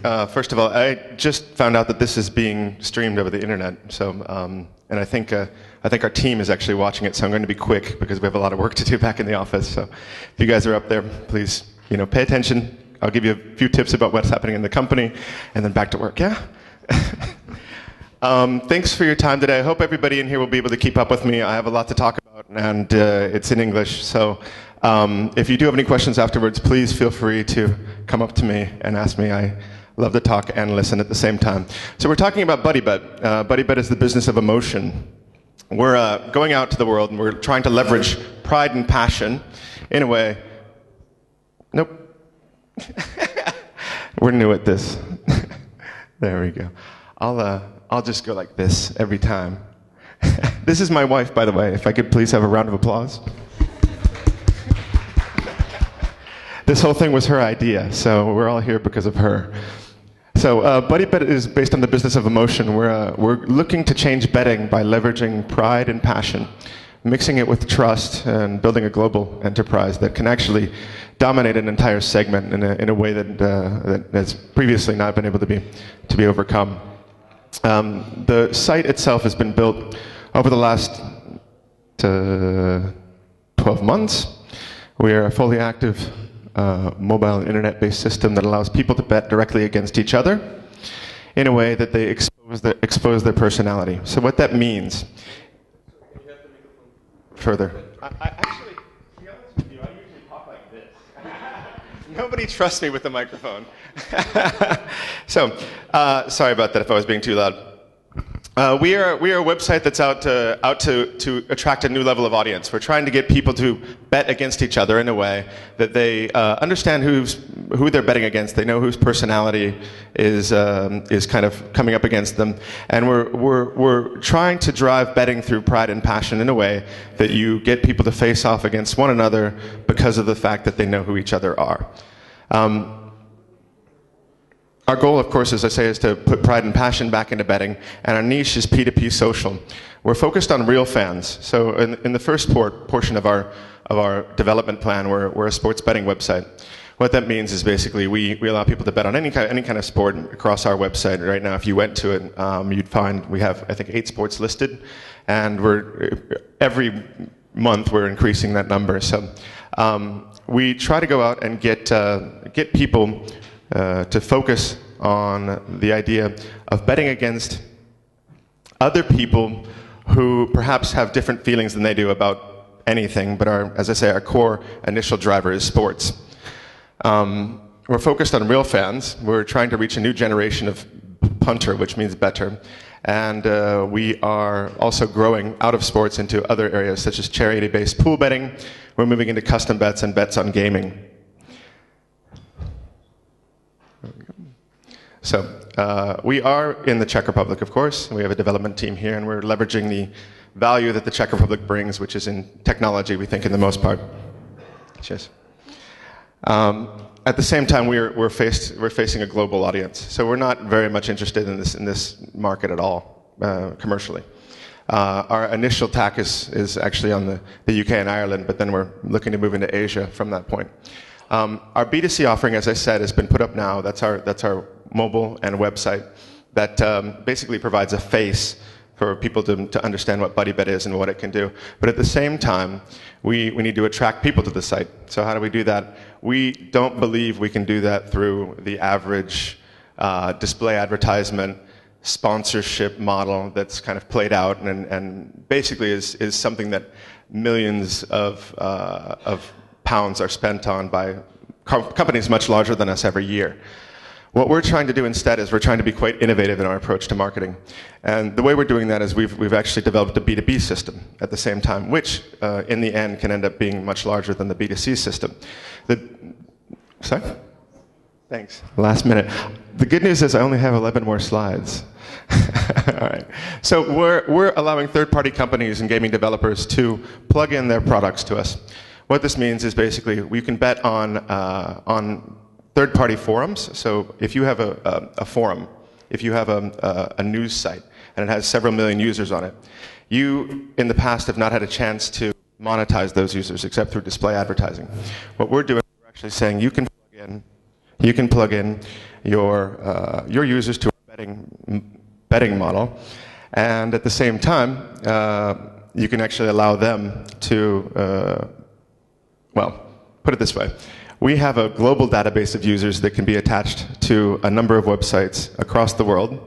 First of all, I just found out that this is being streamed over the internet. So, and I think our team is actually watching it. So I'm going to be quick because we have a lot of work to do back in the office. So, if you guys are up there, please, pay attention. I'll give you a few tips about what's happening in the company, and then back to work. Yeah. Thanks for your time today. I hope everybody in here will be able to keep up with me. I have a lot to talk about, and it's in English. So, if you do have any questions afterwards, please feel free to come up to me and ask me. I love to talk and listen at the same time. So we're talking about BuddyBet. BuddyBet is the business of emotion. We're going out to the world and we're trying to leverage pride and passion in a way. Nope. We're new at this. There we go. I'll just go like this every time. This is my wife, by the way. If I could please have a round of applause. This whole thing was her idea, so we're all here because of her. So BuddyBet is based on the business of emotion. We're looking to change betting by leveraging pride and passion, mixing it with trust, and building a global enterprise that can actually dominate an entire segment in a way that has previously not been able to be overcome. The site itself has been built over the last 12 months. We are a fully active mobile and internet-based system that allows people to bet directly against each other in a way that they expose their personality. So what that means, further. Actually, to be honest with you, I usually talk like this. Nobody trusts me with the microphone. So, sorry about that if I was being too loud. We are a website that's out to attract a new level of audience. We're trying to get people to bet against each other in a way that they understand who they're betting against. They know whose personality is kind of coming up against them, and we're trying to drive betting through pride and passion in a way that you get people to face off against one another because of the fact that they know who each other are. Our goal, of course, as I say, is to put pride and passion back into betting, and our niche is P2P social. We're focused on real fans. So in the first portion of our development plan, we're a sports betting website. What that means is basically we allow people to bet on any kind of sport across our website. Right now, if you went to it, you'd find we have, I think, 8 sports listed, and every month we're increasing that number. So we try to go out and get people to focus on the idea of betting against other people who perhaps have different feelings than they do about anything, but as I say, our core initial driver is sports. We're focused on real fans. We're trying to reach a new generation of punter, which means better. And we are also growing out of sports into other areas, such as charity-based pool betting. We're moving into custom bets and bets on gaming. So we are in the Czech Republic, of course. We have a development team here, and we're leveraging the value that the Czech Republic brings, which is in technology, we think, in the most part. Cheers. At the same time, we're facing a global audience, so we're not very much interested in this market at all, commercially. Our initial tack is actually on the UK and Ireland, but then we're looking to move into Asia from that point. Our B2C offering, as I said, has been put up now. That's our mobile and website that basically provides a face for people to understand what BuddyBet is and what it can do. But at the same time, we need to attract people to the site. So how do we do that? We don't believe we can do that through the average display advertisement sponsorship model that's kind of played out and basically is something that millions of pounds are spent on by companies much larger than us every year. What we're trying to do instead is we're trying to be quite innovative in our approach to marketing. And the way we're doing that is we've actually developed a B2B system at the same time, which in the end can end up being much larger than the B2C system. Sorry? Thanks. Last minute. The good news is I only have 11 more slides. All right. So we're allowing third-party companies and gaming developers to plug in their products to us. What this means is basically we can bet on third-party forums. So if you have a forum, if you have a news site, and it has several million users on it, you, in the past, have not had a chance to monetize those users except through display advertising. What we're doing, we're actually saying you can plug in You can plug in your users to a betting model, and at the same time, you can actually allow them to, well, put it this way. We have a global database of users that can be attached to a number of websites across the world,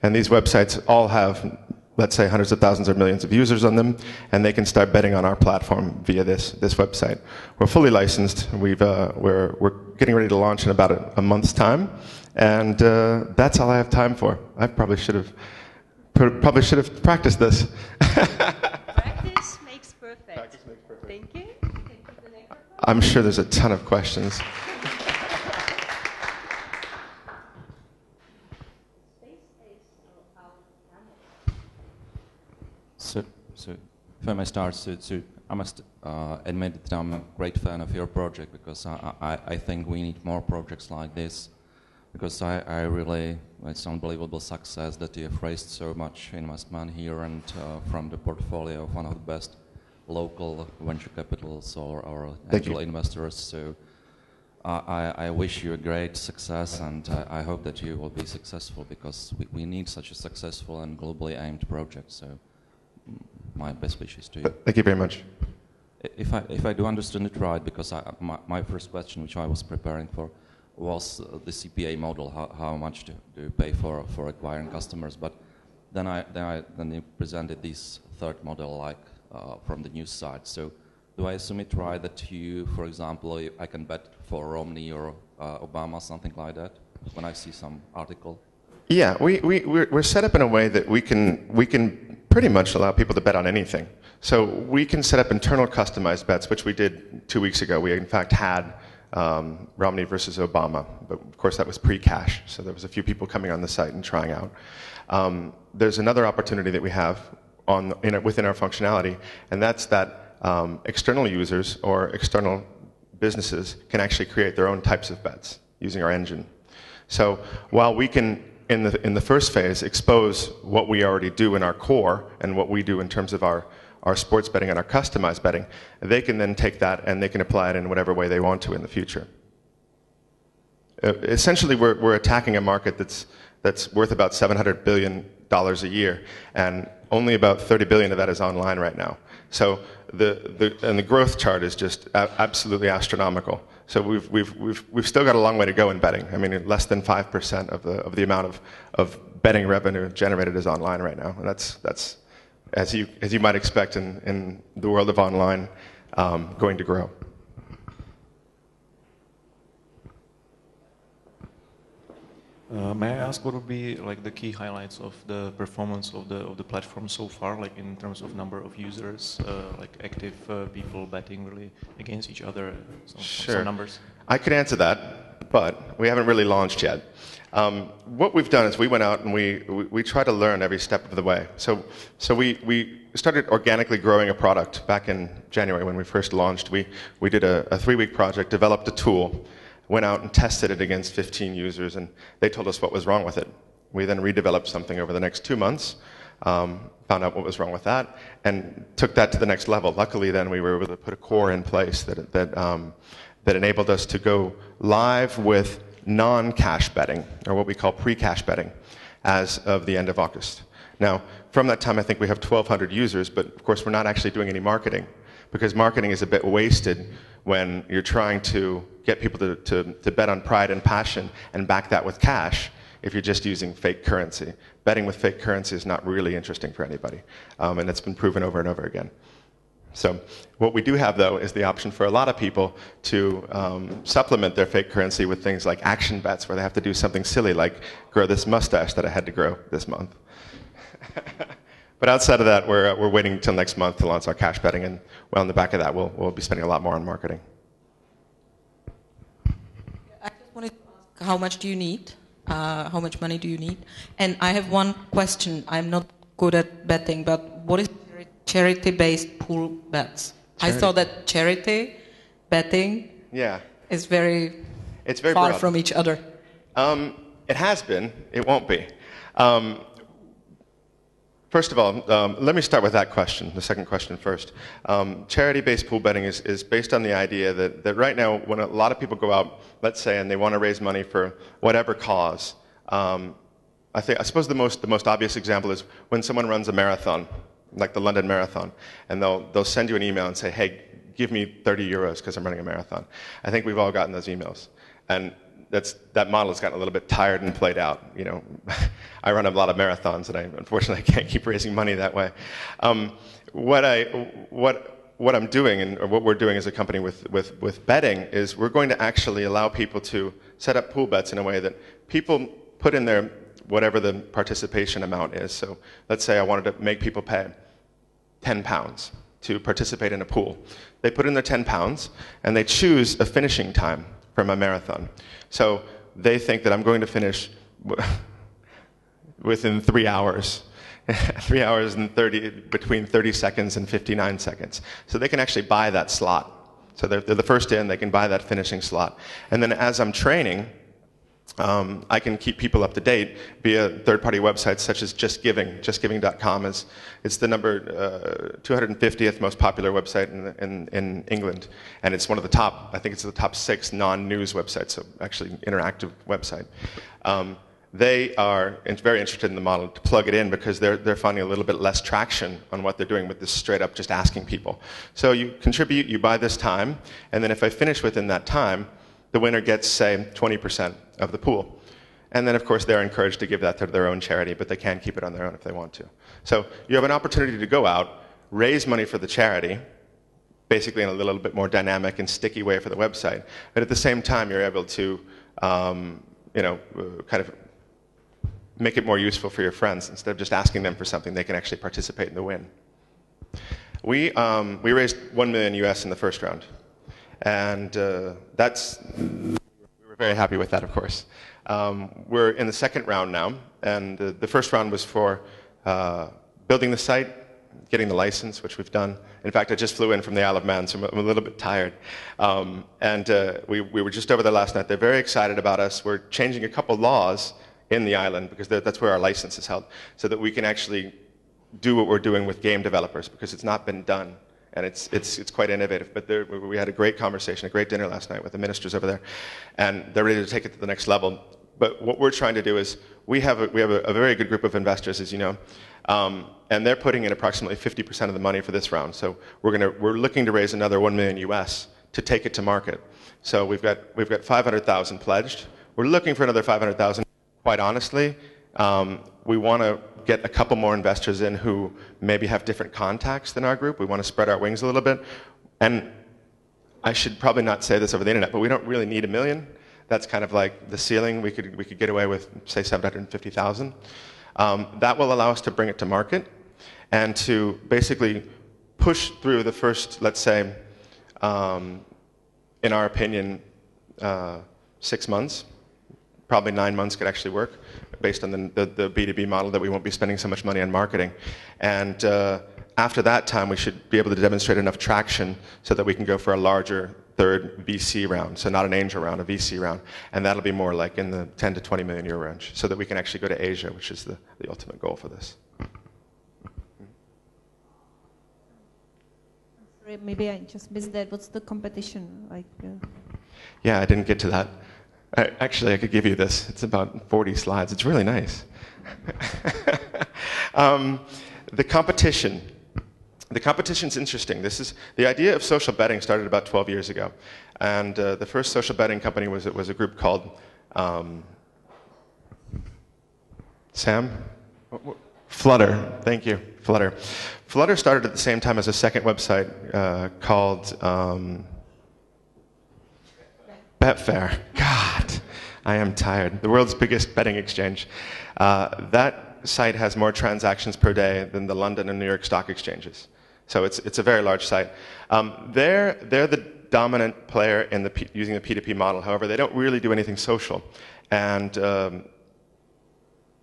and these websites all have, let's say, hundreds of thousands or millions of users on them, and they can start betting on our platform via this website. We're fully licensed. We're getting ready to launch in about a month's time, and that's all I have time for. I probably should have practiced this. Practice makes perfect. Practice makes perfect. Thank you. I'm sure there's a ton of questions. So if I may start, I must admit that I'm a great fan of your project, because I think we need more projects like this, because I really, it's unbelievable success that you have raised so much investment here, and from the portfolio of one of the best local venture capitals or angel investors. So I wish you a great success, and I hope that you will be successful, because we need such a successful and globally aimed project. So my best wishes to you. Thank you very much. If I do understand it right, because my first question, which I was preparing for, was the CPA model. How much do you pay for acquiring customers? But then you presented this third model, like from the news side. So do I assume it right that you, for example, I can bet for Romney or Obama, something like that, when I see some article? Yeah, we're set up in a way that we can pretty much allow people to bet on anything. So we can set up internal customized bets, which we did 2 weeks ago. We in fact had Romney versus Obama, but of course that was pre-cash, so there was a few people coming on the site and trying out. There's another opportunity that we have within our functionality, and that's that external users or external businesses can actually create their own types of bets using our engine. So while we can, in the first phase, expose what we already do in our core and what we do in terms of our sports betting and our customized betting, they can then take that and they can apply it in whatever way they want to in the future. Essentially, we're attacking a market that's worth about $700 billion a year, and only about 30 billion of that is online right now. So the growth chart is just absolutely astronomical. So we've still got a long way to go in betting. I mean, less than 5% of the amount of betting revenue generated is online right now, and that's as you might expect in the world of online, going to grow. May I ask what would be like the key highlights of the performance of the platform so far, like in terms of number of users, like active people betting really against each other, some numbers? I could answer that, but we haven't really launched yet. What we've done is we went out and we try to learn every step of the way. So we started organically growing a product back in January when we first launched. We did a 3-week project, developed a tool, went out and tested it against 15 users, and they told us what was wrong with it. We then redeveloped something over the next 2 months, found out what was wrong with that, and took that to the next level. Luckily, then we were able to put a core in place that enabled us to go live with non-cash betting, or what we call pre-cash betting, as of the end of August. Now, from that time, I think we have 1,200 users, but of course, we're not actually doing any marketing, because marketing is a bit wasted when you're trying to get people to bet on pride and passion and back that with cash if you're just using fake currency. Betting with fake currency is not really interesting for anybody, and it's been proven over and over again. So what we do have, though, is the option for a lot of people to supplement their fake currency with things like action bets, where they have to do something silly like grow this mustache that I had to grow this month. But outside of that, we're waiting until next month to launch our cash betting, and well, on the back of that, we'll be spending a lot more on marketing. I just wanted to ask, how much do you need? How much money do you need? And I have one question. I'm not good at betting, but what is charity-based pool bets? I saw that charity betting is very far broad from each other. It has been. It won't be. First of all, let me start with that question, the second question first. Charity-based pool betting is based on the idea that right now, when a lot of people go out, let's say, and they want to raise money for whatever cause, I suppose the most obvious example is when someone runs a marathon, like the London Marathon, and they'll send you an email and say, hey, give me 30 euros because I'm running a marathon. I think we've all gotten those emails. And that model has gotten a little bit tired and played out. You know, I run a lot of marathons, and unfortunately I can't keep raising money that way. What I'm doing, or what we're doing as a company with betting, is we're going to actually allow people to set up pool bets in a way that people put in their whatever the participation amount is. So let's say I wanted to make people pay £10 to participate in a pool. They put in their £10 and they choose a finishing time for my marathon. So they think that I'm going to finish within 3 hours. 3 hours and between 30 seconds and 59 seconds. So they can actually buy that slot. So they're the first in, they can buy that finishing slot. And then as I'm training, I can keep people up to date via third-party websites such as JustGiving. JustGiving.com it's the number 250th most popular website in England, and it's one of the top. I think it's the top 6 non-news websites, so actually interactive website. They are very interested in the model to plug it in because they're finding a little bit less traction on what they're doing with this straight up just asking people. So you contribute, you buy this time, and then if I finish within that time, the winner gets, say, 20% of the pool. And then, of course, they're encouraged to give that to their own charity, but they can keep it on their own if they want to. So you have an opportunity to go out, raise money for the charity, basically in a little bit more dynamic and sticky way for the website, but at the same time, you're able to kind of make it more useful for your friends. Instead of just asking them for something, they can actually participate in the win. We raised $1 million US in the first round. And we were very happy with that, of course. We're in the second round now, and the first round was for building the site, getting the license, which we've done. In fact, I just flew in from the Isle of Man, so I'm a little bit tired. We were just over there last night. They're very excited about us. We're changing a couple laws in the island, because that's where our license is held, so that we can actually do what we're doing with game developers, because it's not been done. And it's quite innovative. But we had a great conversation, a great dinner last night with the ministers over there, and they're ready to take it to the next level. But what we're trying to do is we have a very good group of investors, as you know, and they're putting in approximately 50% of the money for this round. So we're looking to raise another $1 million US to take it to market. So we've got 500,000 pledged. We're looking for another 500,000. Quite honestly, we want to get a couple more investors in who maybe have different contacts than our group. We want to spread our wings a little bit. And I should probably not say this over the internet, but we don't really need $1 million. That's kind of like the ceiling. We could get away with, say, 750,000. That will allow us to bring it to market and to basically push through the first, let's say, in our opinion, 6 months. Probably 9 months could actually work, based on the B2B model, that we won't be spending so much money on marketing. And after that time, we should be able to demonstrate enough traction so that we can go for a larger third VC round. So not an angel round, a VC round. And that'll be more like in the 10 to 20 million euro range, so that we can actually go to Asia, which is the ultimate goal for this. Sorry, maybe I just missed that. What's the competition like? Yeah, I didn't get to that. Actually, I could give you this. It's about 40 slides. It's really nice. The competition's interesting. The idea of social betting started about 12 years ago. And the first social betting company was a group called Flutter. Thank you, Flutter. Flutter started at the same time as a second website called Betfair. God, I am tired. The world's biggest betting exchange. That site has more transactions per day than the London and New York stock exchanges. So it's a very large site. They're the dominant player in using the P2P model. However, they don't really do anything social. And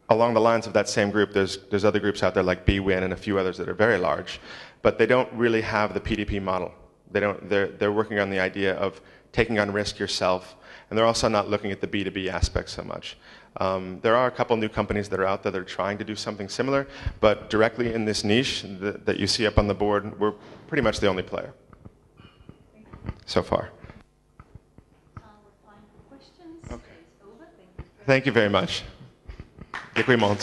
along the lines of that same group, there's other groups out there like bwin and a few others that are very large, but they don't really have the P2P model. They're working on the idea of taking on risk yourself And they're also not looking at the B2B aspect so much. There are a couple new companies that are out there that are trying to do something similar, but directly in this niche that you see up on the board, we're pretty much the only player so far. Okay. Thank you very much. Děkuji moc.